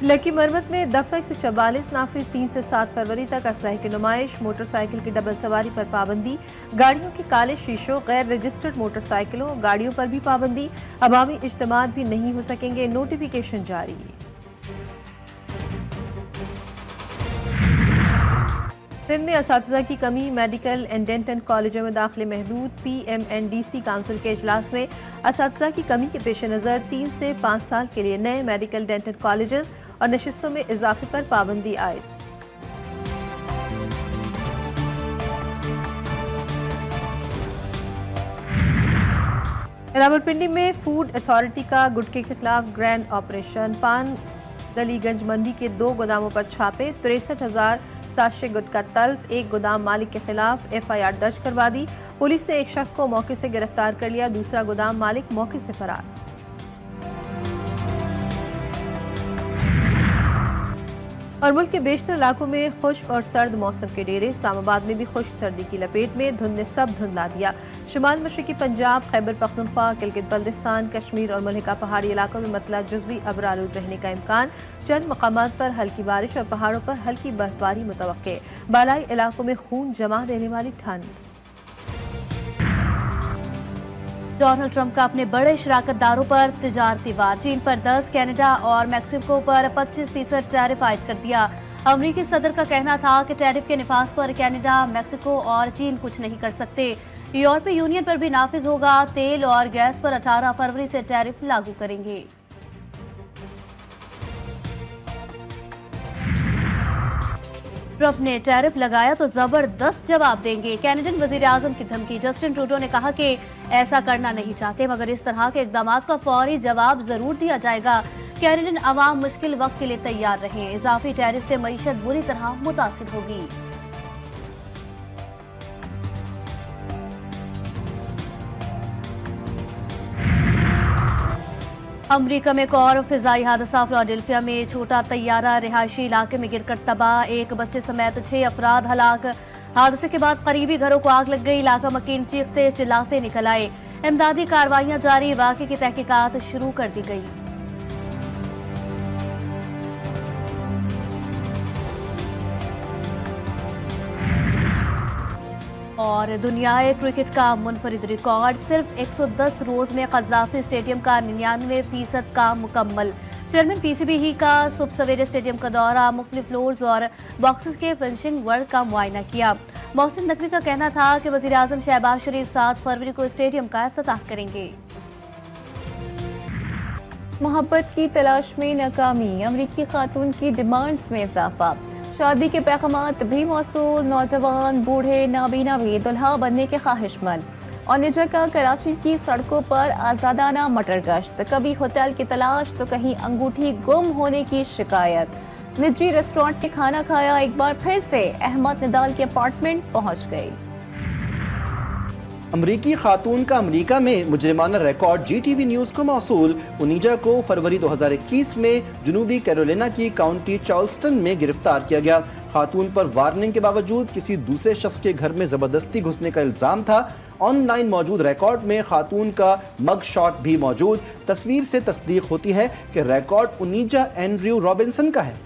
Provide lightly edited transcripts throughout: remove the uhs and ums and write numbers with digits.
Lucky मरमत में दफा 144 नाफिज 3 से 7 फरवरी तक असलहे की नुमाइश, मोटरसाइकिल की डबल सवारी पर पाबंदी, गाड़ियों के काले शीशों, गैर रजिस्टर्ड मोटरसाइकिलों, गाड़ियों पर भी पाबंदी, अवामी इज्तिमात भी नहीं हो सकेंगे, नोटिफिकेशन जारी। सिंध में असातिज़ा की कमी, मेडिकल एंड डेंटल कॉलेजों में दाखिले महदूद। PMNDC काउंसिल के इजलास में असातिज़ा की कमी के पेश नज़र 3 से 5 साल के लिए नए मेडिकल डेंटल कॉलेजेस और नशिस्तों में इजाफे पर पाबंदी आयद। रावलपिंडी में फूड अथॉरिटी का गुटखे के खिलाफ ग्रैंड ऑपरेशन, पान गलीगंज मंडी के 2 गोदामों पर छापे, 63,700 गुटखा तल्फ, एक गोदाम मालिक के खिलाफ FIR दर्ज करवा दी। पुलिस ने एक शख्स को मौके से गिरफ्तार कर लिया, दूसरा गोदाम मालिक मौके से फरार। और मुल्क के बेशतर इलाकों में खुश्क और सर्द मौसम के डेरे, इस्लामाबाद में भी खुश्क सर्दी की लपेट में, धुंध ने सब धुंधला दिया। शुमाल मशरकी पंजाब, खैबर पख्तूनख्वा, गिलगित बल्तिस्तान, कश्मीर और मलहका पहाड़ी इलाकों में मतला जुज़वी अबरालूद रहने का इम्कान, चंद मकामात पर हल्की बारिश और पहाड़ों पर हल्की बर्फबारी मुतवक्के, बालाई इलाकों में खून जमा देने वाली ठंड। डोनाल्ड ट्रंप का अपने बड़े शराकतदारों पर तिजारती वार, चीन पर 10, कनाडा और मैक्सिको पर 25% टैरिफ आयद कर दिया। अमरीकी सदर का कहना था कि टैरिफ के निफाज पर कनाडा, मैक्सिको और चीन कुछ नहीं कर सकते। यूरोपीय यूनियन पर भी नाफिज होगा, तेल और गैस पर 18 फरवरी से टैरिफ लागू करेंगे। ट्रंप ने टैरिफ लगाया तो जबरदस्त जवाब देंगे, कैनेडियन वजीर आजम की धमकी। जस्टिन ट्रूडो ने कहा कि ऐसा करना नहीं चाहते, मगर इस तरह के इकदाम का फौरी जवाब जरूर दिया जाएगा। कैनेडियन अवाम मुश्किल वक्त के लिए तैयार रहें, इजाफी टैरिफ से मईशत बुरी तरह मुतासिर होगी। अमरीका में एक और फिजाई हादसा, फिलाडेल्फिया में छोटा तैयारा रिहायशी इलाके में गिरकर तबाह, एक बच्चे समेत 6 अफराद हलाक। हादसे के बाद करीबी घरों को आग लग गई, इलाका मकीन चीखते चिल्लाते निकल आए। इमदादी कार्रवाइयां जारी, वाक़े की तहकीकात शुरू कर दी गई। और दुनियाई क्रिकेट का मुनफरिद रिकॉर्ड, सिर्फ 110 रोज में कज़ाफी स्टेडियम का 99% काम मुकम्मल। चेयरमैन PCB ही का सुबह सवेरे स्टेडियम का दौरा, मुख्तलिफ फ्लोर्स और बॉक्सेस के फिनिशिंग वर्क का मुआयना किया। मोहसिन नकवी का कहना था कि वज़ीर आज़म शहबाज शरीफ 7 फरवरी को स्टेडियम का इफ्तिताह करेंगे। मोहब्बत की तलाश में नाकामी, अमरीकी खातून की डिमांड्स में इजाफा, शादी के पैगामात भी मौसूल, नौजवान बूढ़े नाबीना भी दुल्हा बनने के ख्वाहिशमंद। और निजा का कराची की सड़कों पर आज़ादाना मटर गश्त, कभी होटल की तलाश तो कहीं अंगूठी गुम होने की शिकायत। निजी रेस्टोरेंट में खाना खाया, एक बार फिर से अहमद निदाल के अपार्टमेंट पहुंच गई। अमरीकी खातून का अमरीका में मुजरिमाना रिकॉर्ड GTV न्यूज़ को मौसूल। उनीजा को फरवरी 2021 में जनूबी कैरोलिना की काउंटी चार्ल्सटन में गिरफ्तार किया गया। खातून पर वार्निंग के बावजूद किसी दूसरे शख्स के घर में जबरदस्ती घुसने का इल्जाम था। ऑनलाइन मौजूद रिकॉर्ड में खातून का मग शॉट भी मौजूद। तस्वीर से तस्दीक होती है कि रिकॉर्ड उनीजा एंड्रयू रॉबिन्सन का है।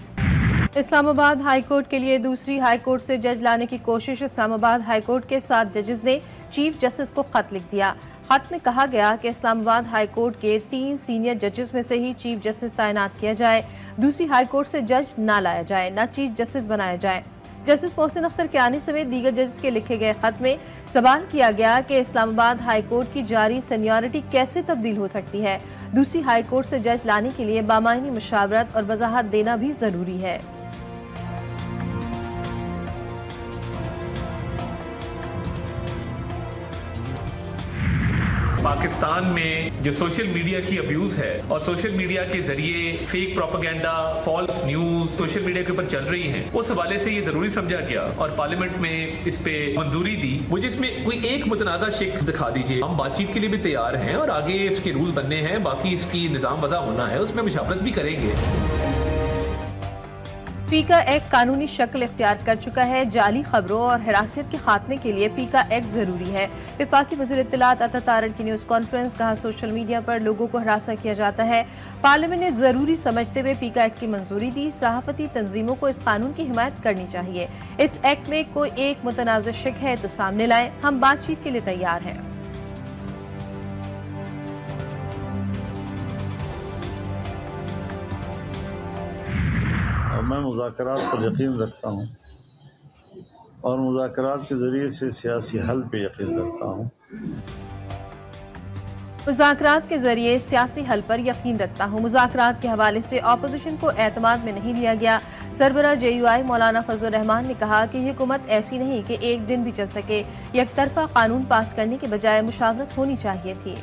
इस्लामाबाद हाई कोर्ट के लिए दूसरी हाई कोर्ट से जज लाने की कोशिश, इस्लामाबाद हाई कोर्ट के 7 जजेस ने चीफ जस्टिस को खत लिख दिया। खत में कहा गया कि इस्लामाबाद हाई कोर्ट के 3 सीनियर जजेस में से ही चीफ जस्टिस तैनात किया जाए, दूसरी हाई कोर्ट से जज ना लाया जाए, ना चीफ जस्टिस बनाया जाए। जस्टिस मोहसिन अख्तर के आने समेत दीगर जजेस के लिखे गए खत में सवाल किया गया कि इस्लामाबाद हाई कोर्ट की जारी सीनियरिटी कैसे तब्दील हो सकती है। दूसरी हाई कोर्ट से जज लाने के लिए बामायनी मुशावरत और वजाहत देना भी जरूरी है। पाकिस्तान में जो सोशल मीडिया की अब्यूज है और सोशल मीडिया के जरिए fake propaganda, false news social media के ऊपर चल रही हैं, उस हवाले से ये जरूरी समझा गया और पार्लियामेंट में इस पे मंजूरी दी। मुझे इसमें कोई एक मुतनाज़ा शिक दिखा दीजिए, हम बातचीत के लिए भी तैयार हैं और आगे इसके रूल बनने हैं, बाकी इसकी निज़ाम वज़ा होना है, उसमें मुशावरत भी करेंगे। पीका एक्ट कानूनी शक्ल इख्तियार कर चुका है। जाली खबरों और हिरासत के खात्मे के लिए पीका एक्ट जरूरी है। वफाकी वज़ीर इत्तलात अता तारड़ की न्यूज़ कॉन्फ्रेंस, कहा सोशल मीडिया पर लोगों को हरासा किया जाता है। पार्लियामेंट ने जरूरी समझते हुए पीका एक्ट की मंजूरी दी। सहाफती तंजीमों को इस कानून की हिमायत करनी चाहिए। इस एक्ट में कोई एक मुतनाज़ शिक है तो सामने लाएं, हम बातचीत के लिए तैयार हैं। मैं मुज़ाकरात पर यकीन रखता हूँ और मुज़ाकरात के ज़रिए से सियासी हल पे यकीन रखता हूँ। मुज़ाकरात के जरिए सियासी हल पर यकीन रखता हूँ। मुज़ाकरात के हवाले से अपोजिशन को एतमाद में नहीं लिया गया। सरबराह JUI मौलाना फजल रहमान ने कहा कि हुकूमत ऐसी नहीं कि एक दिन भी चल सके। यकतरफा कानून पास करने के बजाय मुशावरत होनी चाहिए थी।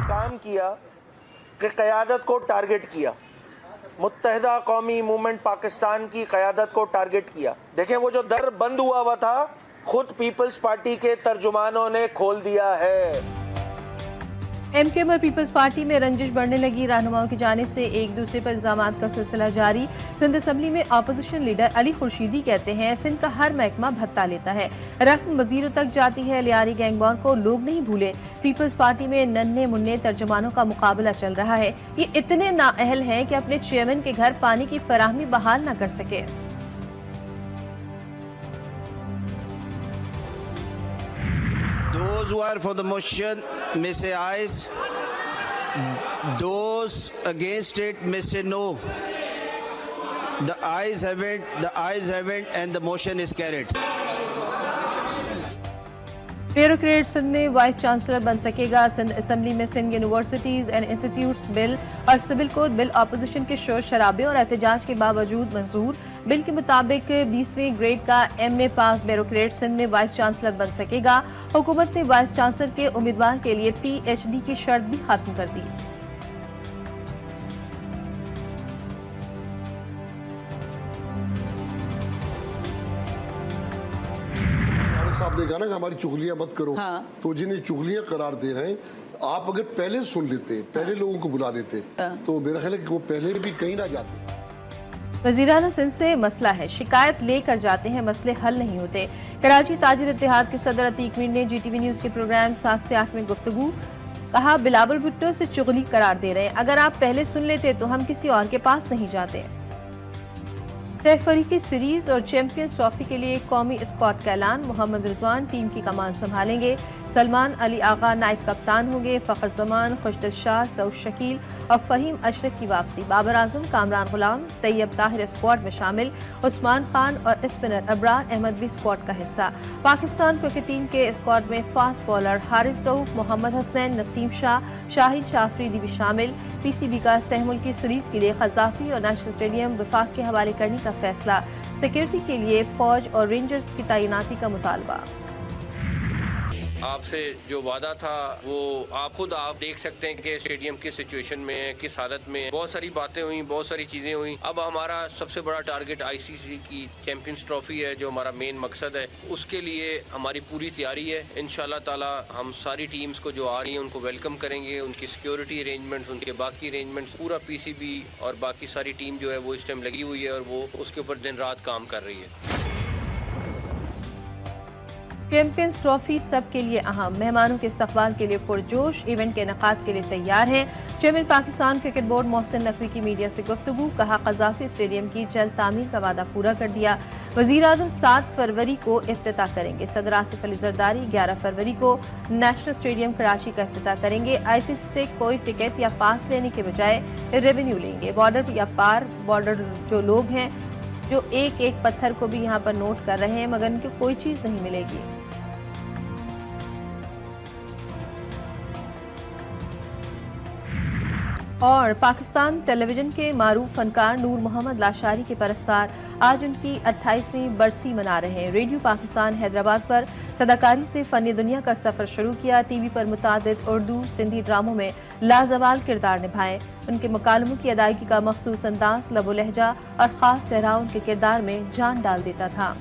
काम किया कि क़यादत को टारगेट किया, मुत्तहिदा कौमी मूवमेंट पाकिस्तान की क़यादत को टारगेट किया। देखें, वो जो दर बंद हुआ था खुद पीपल्स पार्टी के तर्जुमानों ने खोल दिया है। MKM और पीपल्स पार्टी में रंजिश बढ़ने लगी। रहनुमाओं की जानिब से एक दूसरे पर इल्जामात का सिलसिला जारी। सिंध असम्बली में अपोजिशन लीडर अली खुर्शीदी कहते हैं सिंध का हर महकमा भत्ता लेता है, रकम वजीरों तक जाती है। लियारी गैंगवार को लोग नहीं भूले। पीपल्स पार्टी में नन्हे मुन्ने तर्जुमानों का मुकाबला चल रहा है। ये इतने नाअहल हैं कि अपने चेयरमैन के घर पानी की फराहमी बहाल न कर सके। Those who are for the motion may say ayes. Those against it may say no. The ayes have it, and the motion is carried. Bureaucrat Sindh में वाइस चांसलर बन सकेगा। सिंध असम्बली में Sindh universities and institutes bill और civil code bill opposition के शोर शराबे और एहतजाज के बावजूद मंजूर। बिल के मुताबिक 20वीं ग्रेड का MA पास ब्यूरोक्रेट सिंध में वाइस चांसलर बन सकेगा। हुकूमत ने वाइस चांसलर के उम्मीदवार के लिए PhD की शर्त भी खत्म कर दी। साहब ने कहा ना कि हमारी चुगलियां मत करो। हाँ। तो जिन्हें चुगलियां करार दे रहे हैं, आप अगर पहले सुन लेते, पहले लोगों को बुला लेते, तो मेरा ख्याल है कि वो पहले भी कहीं ना जाते। वज़ीराना सिंध से मसला है, शिकायत लेकर जाते हैं, मसले हल नहीं होते। कराची ताजिर इत्तेहाद के सदर अतीक मीर ने GTV न्यूज़ के प्रोग्राम 7 से 8 में गुफ्तगू, कहा बिलावल भुट्टो से चुगली करार दे रहे हैं, अगर आप पहले सुन लेते तो हम किसी और के पास नहीं जाते। तहफरीकी सीरीज और चैंपियंस ट्रॉफी के लिए कौमी स्क्वाड का ऐलान। मोहम्मद रिजवान टीम की कमान संभालेंगे। सलमान अली आगा नायब कप्तान होंगे। फखर जमान, खुशदिल शाह, सऊद शकील और फहीम अशरफ की वापसी। बाबर आजम, कामरान गुलाम, तैयब ताहिर स्क्वाड में शामिल। उस्मान खान और स्पिनर अबरार अहमद भी स्क्वाड का हिस्सा। पाकिस्तान क्रिकेट टीम के स्क्वाड में फास्ट बॉलर हारिस रऊफ, मोहम्मद हसनैन, नसीम शाह, शाहिद शाफरीदी भी शामिल। PCB का सहमुल की सीरीज के लिए कज़ाफी और नेशनल स्टेडियम वफाक के हवाले करने का फैसला। सिक्योरिटी के लिए फौज और रेंजर्स की तैनाती का मुतालबा। आपसे जो वादा था वो आप देख सकते हैं कि स्टेडियम की सिचुएशन में, किस हालत में, बहुत सारी बातें हुई, बहुत सारी चीज़ें हुई। अब हमारा सबसे बड़ा टारगेट ICC की चैंपियंस ट्रॉफी है, जो हमारा मेन मकसद है। उसके लिए हमारी पूरी तैयारी है। इंशाल्लाह ताला हम सारी टीम्स को जो आ रही हैं उनको वेलकम करेंगे। उनकी सिक्योरिटी अरेंजमेंट्स, उनके बाकी अरेंजमेंट्स, पूरा PCB और बाकी सारी टीम जो है वो इस टाइम लगी हुई है और वो उसके ऊपर दिन रात काम कर रही है। चैंपियंस ट्रॉफी सबके लिए अहम, मेहमानों के इस्तकबाल के लिए पुरजोश, इवेंट के इनेकाद के लिए तैयार है। Chairman Pakistan cricket board Mohsin Naqvi की मीडिया से गुफ्तगू, कहा कज़ाफी स्टेडियम की जल्द तामीर का वादा पूरा कर दिया। वज़ीर आज़म 7 फरवरी को इफ्तिताह करेंगे। सदर आसिफ अली जरदारी 11 फरवरी को नेशनल स्टेडियम कराची का इफ्तिताह करेंगे। ICC से कोई टिकट या पास लेने के बजाय रेवेन्यू लेंगे। बॉर्डर या पार बॉर्डर जो लोग हैं जो एक एक पत्थर को भी यहाँ पर नोट कर रहे हैं, मगर इनको कोई चीज़ नहीं मिलेगी। और पाकिस्तान टेलीविजन के मारूफ फनकार नूर मोहम्मद लाशारी के परस्तार आज उनकी 28वीं बरसी मना रहे हैं। रेडियो पाकिस्तान हैदराबाद पर सदाकारी से फनी दुनिया का सफ़र शुरू किया। TV पर मुतादिद उर्दू सिंधी ड्रामों में लाजवाल किरदार निभाए। उनके मुकालमों की अदायगी का मखसूस अंदाज, लबो लहजा और ख़ास ठहराव उनके किरदार में जान डाल देता था।